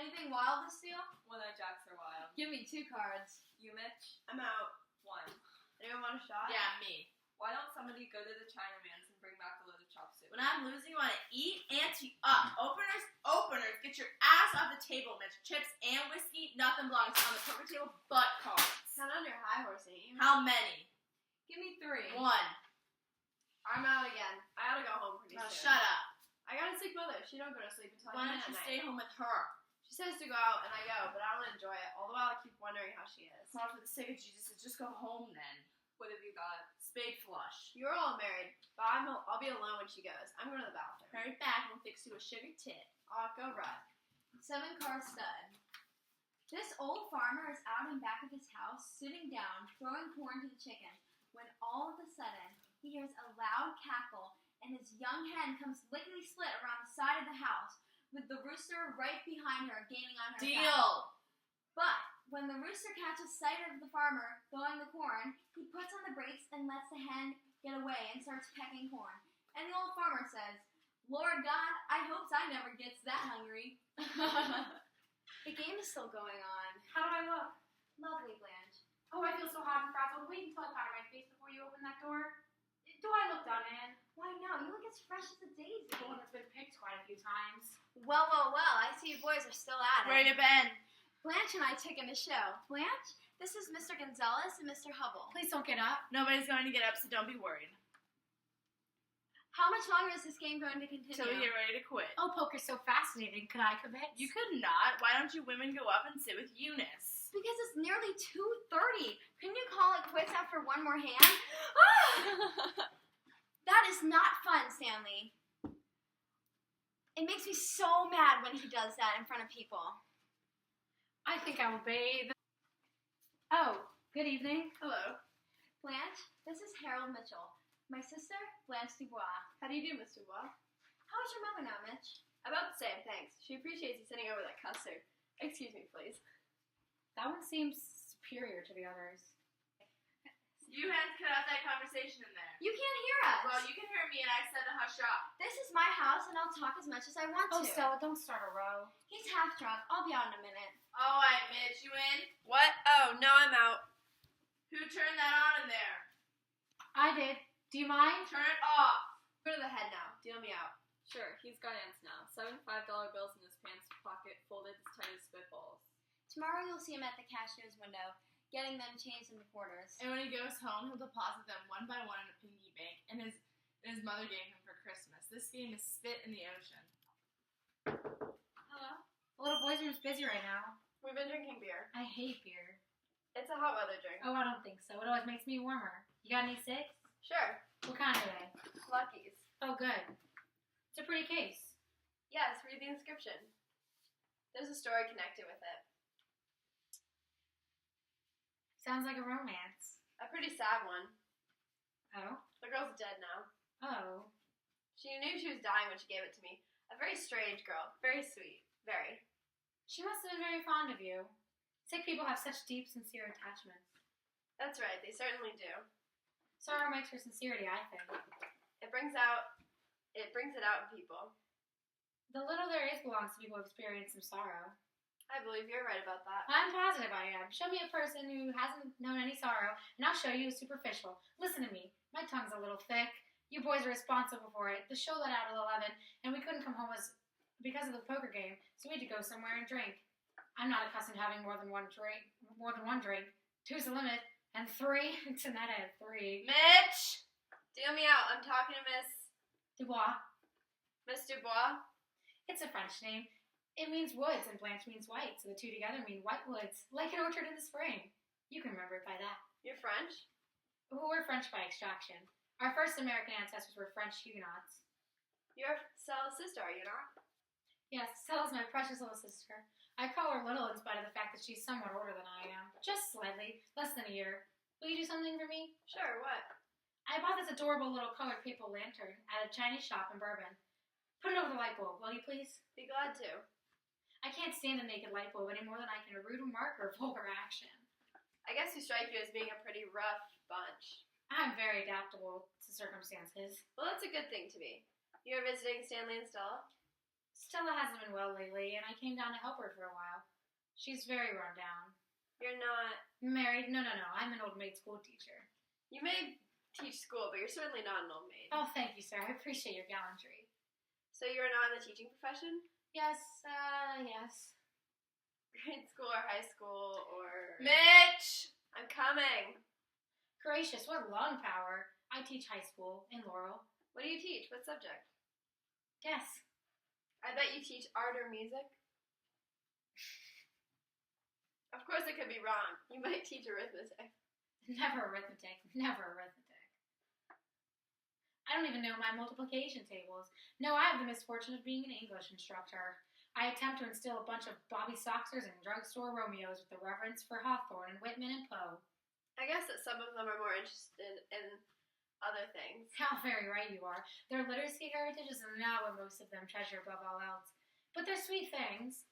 Anything wild to steal? One-eyed jacks are wild. Give me 2 cards. You, Mitch? I'm out. 1. Anyone want a shot? Yeah, me. Why don't somebody go to the Chinaman's and bring back a load of chop suey? When I'm losing, you want to eat, ante up. Openers, get your ass off the table, Mitch. Chips and whiskey, nothing belongs on the poker table but cards. Count on your high horse, ain't you? How many? Give me 3. 1. I'm out again. I gotta go home pretty Now soon. shut up. I got a sick mother. She don't go to sleep until Why like don't you 9 at stay night. home with her? She says to go out, and I go, but I don't enjoy it. All the while, I keep wondering how she is. Well, for the sake of Jesus, just go home then. What have you got? Spade flush. You're all married, but I'll be alone when she goes. I'm going to the bathroom. Hurry back and we'll fix you a sugar tit. I'll go run. 7 card stud. This old farmer is out in back of his house, sitting down, throwing corn to the chickens, when all of a sudden, he hears a loud cackle, and his young hen comes lickety-split around the side of the house, with the rooster right behind her, gaining on her back. Deal! But when the rooster catches sight of the farmer throwing the corn, he puts on the brakes and lets the hen get away and starts pecking corn. And the old farmer says, "Lord God, I hopes I never gets that hungry." The game is still going on. How do I look? Lovely, Blanche. Oh, I feel so hot and frazzled. Wait until I powder my face before you open that door. Do I look done in? Why no? You look as fresh as a daisy. The one that's been picked quite a few times. Well, I see you boys are still at it. Where you been? Blanche and I took in a show. Blanche, this is Mr. Gonzalez and Mr. Hubble. Please don't get up. Nobody's going to get up, so don't be worried. How much longer is this game going to continue? Till we get ready to quit. Oh, poker's so fascinating. Could I commit? You could not. Why don't you women go up and sit with Eunice? Because it's nearly 2:30. Couldn't you call it quits after one more hand? That is not fun, Stanley. It makes me so mad when he does that in front of people. I think I will bathe. Oh, good evening. Hello. Blanche, this is Harold Mitchell. My sister, Blanche Dubois. How do you do, Mr. Bois? How's your mother now, Mitch? About the same, thanks. She appreciates you sending over that custard. Excuse me, please. That one seems superior to the others. You had to cut out that conversation in there. You can't hear us. Well, you can hear me, and I said to hush up. This is my house, and I'll talk as much as I want Oh, to. Stella, don't start a row. He's half drunk. I'll be out in a minute. All right, Mitch, you in? What? Oh, no, I'm out. Who turned that on in there? I did. Do you mind? Turn it off. Go to the head now. Deal me out. Sure, he's got ants now. 7 $5 bills in his pants pocket, folded as tight as spitballs. Tomorrow you'll see him at the cashier's window, getting them changed into quarters. And when he goes home, he'll deposit them one by one in a piggy bank, and his mother gave him for Christmas. This game is spit in the ocean. Hello? The little boys' room's busy right now. We've been drinking beer. I hate beer. It's a hot weather drink. Oh, I don't think so. It always makes me warmer. You got any six? Sure. What kind are they? Luckies. Oh, good. It's a pretty case. Yes, read the inscription. There's a story connected with it. Sounds like a romance. A pretty sad one. Oh? The girl's dead now. Oh. She knew she was dying when she gave it to me. A very strange girl. Very sweet. Very. She must have been very fond of you. Sick people have such deep, sincere attachments. That's right, they certainly do. Sorrow makes for sincerity, I think. It brings it out in people. The little there is belongs to people who experience some sorrow. I believe you're right about that. I'm positive I am. Show me a person who hasn't known any sorrow, and I'll show you a superficial. Listen to me. My tongue's a little thick. You boys are responsible for it. The show let out at 11, and we couldn't come home because of the poker game, so we had to go somewhere and drink. I'm not accustomed to having more than one drink. 2's the limit, and 3. Tonight I had 3. Mitch! Deal me out. I'm talking to Miss Dubois. Dubois. It's a French name. It means woods, and Blanche means white, so the two together mean white woods, like an orchard in the spring. You can remember it by that. You're French? We're French by extraction. Our first American ancestors were French Huguenots. You're Stella's sister, are you not? Yes, Stella's my precious little sister. I call her little in spite of the fact that she's somewhat older than I am. Just slightly. Less than a year. Will you do something for me? Sure, what? I bought this adorable little colored paper lantern at a Chinese shop in Bourbon. Put it over the light bulb, will you please? Be glad to. I can't stand a naked light bulb any more than I can a rude remark or vulgar action. I guess you strike you as being a pretty rough bunch. I'm very adaptable to circumstances. Well, that's a good thing to be. You're visiting Stanley and Stella? Stella hasn't been well lately, and I came down to help her for a while. She's very run down. You're not. Married? No. I'm an old maid school teacher. You may teach school, but you're certainly not an old maid. Oh, thank you, sir. I appreciate your gallantry. So you're not in the teaching profession? Yes. Grade school or high school or... Mitch! I'm coming. Gracious, what lung power. I teach high school in Laurel. What do you teach? What subject? Yes. I bet you teach art or music. Of course it could be wrong. You might teach arithmetic. Never arithmetic. I don't even know my multiplication tables. No, I have the misfortune of being an English instructor. I attempt to instill a bunch of Bobby Soxers and drugstore Romeos with a reverence for Hawthorne and Whitman and Poe. I guess that some of them are more interested in other things. How very right you are. Their literacy heritage is not what most of them treasure above all else. But they're sweet things.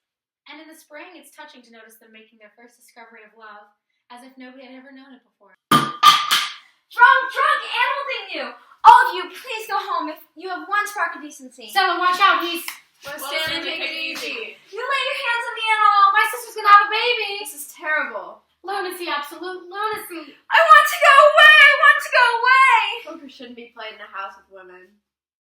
And in the spring, it's touching to notice them making their first discovery of love, as if nobody had ever known it before. Drunk animal thing you! All of you, please go home if you have one spark of decency. Stella, watch out, he's... Well, Stanley, take it easy. You lay your hands on me at all! My sister's gonna have a baby! This is terrible. Lunacy, absolute lunacy. I want to go away! Poker shouldn't be played in a house with women.